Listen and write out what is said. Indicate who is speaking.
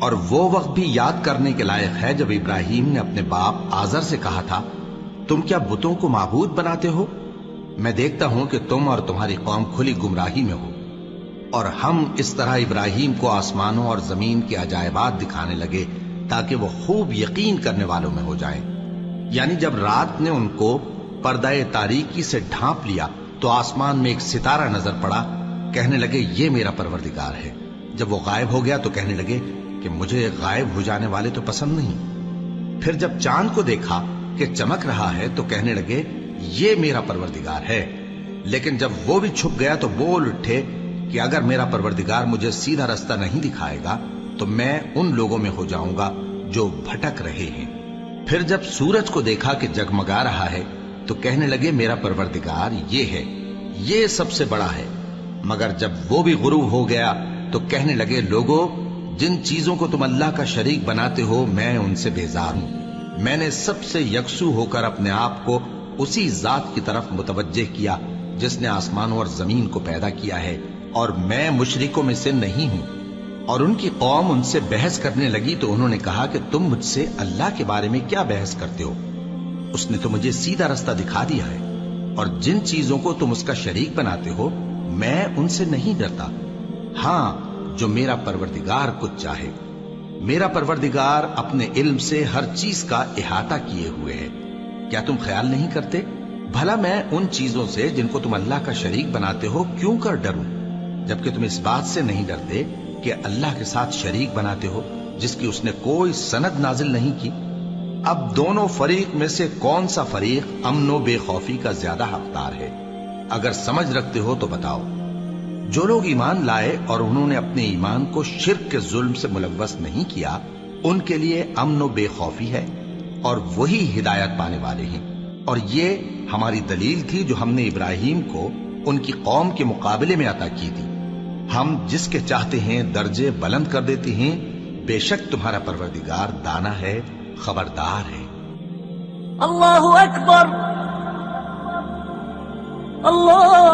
Speaker 1: اور وہ وقت بھی یاد کرنے کے لائق ہے جب ابراہیم نے اپنے باپ آزر سے کہا تھا، تم کیا بتوں کو معبود بناتے ہو؟ میں دیکھتا ہوں کہ تم اور تمہاری قوم کھلی گمراہی میں ہو۔ اور ہم اس طرح ابراہیم کو آسمانوں اور زمین کے عجائبات دکھانے لگے تاکہ وہ خوب یقین کرنے والوں میں ہو جائیں۔ یعنی جب رات نے ان کو پردہ تاریکی سے ڈھانپ لیا تو آسمان میں ایک ستارہ نظر پڑا، کہنے لگے یہ میرا پروردگار ہے۔ جب وہ غائب ہو گیا تو کہنے لگے کہ مجھے غائب ہو جانے والے تو پسند نہیں۔ پھر جب چاند کو دیکھا کہ چمک رہا ہے تو کہنے لگے یہ میرا پروردگار ہے۔ لیکن جب وہ بھی چھپ گیا تو بول اٹھے کہ اگر میرا پروردگار مجھے سیدھا رستہ نہیں دکھائے گا تو میں ان لوگوں میں ہو جاؤں گا جو بھٹک رہے ہیں۔ پھر جب سورج کو دیکھا کہ جگمگا رہا ہے تو کہنے لگے میرا پروردگار یہ ہے، یہ سب سے بڑا ہے۔ مگر جب وہ بھی غروب ہو گیا تو کہنے لگے لوگو، جن چیزوں کو تم اللہ کا شریک بناتے ہو میں ان سے بیزار ہوں۔ میں نے سب سے یکسو ہو کر اپنے آپ کو اسی ذات کی طرف متوجہ کیا جس نے آسمانوں اور زمین کو پیدا کیا ہے، اور میں مشرکوں میں سے نہیں ہوں۔ اور ان کی قوم ان سے بحث کرنے لگی تو انہوں نے کہا کہ تم مجھ سے اللہ کے بارے میں کیا بحث کرتے ہو؟ اس نے تو مجھے سیدھا رستہ دکھا دیا ہے، اور جن چیزوں کو تم اس کا شریک بناتے ہو میں ان سے نہیں ڈرتا، ہاں جو میرا پروردگار کچھ چاہے۔ میرا پروردگار اپنے علم سے ہر چیز کا احاطہ کیے ہوئے ہے۔ کیا تم خیال نہیں کرتے؟ بھلا میں ان چیزوں سے جن کو تم اللہ کا شریک بناتے ہو کیوں کر ڈروں، جبکہ تم اس بات سے نہیں ڈرتے کہ اللہ کے ساتھ شریک بناتے ہو جس کی اس نے کوئی سند نازل نہیں کی۔ اب دونوں فریق میں سے کون سا فریق امن و بے خوفی کا زیادہ حقدار ہے؟ اگر سمجھ رکھتے ہو تو بتاؤ۔ جو لوگ ایمان لائے اور انہوں نے اپنے ایمان کو شرک کے ظلم سے ملوث نہیں کیا، ان کے لیے امن و بے خوفی ہے اور وہی ہدایت پانے والے ہیں۔ اور یہ ہماری دلیل تھی جو ہم نے ابراہیم کو ان کی قوم کے مقابلے میں عطا کی تھی۔ ہم جس کے چاہتے ہیں درجے بلند کر دیتے ہیں، بے شک تمہارا پروردگار دانا ہے، خبردار ہے۔
Speaker 2: اللہ اکبر، اللہ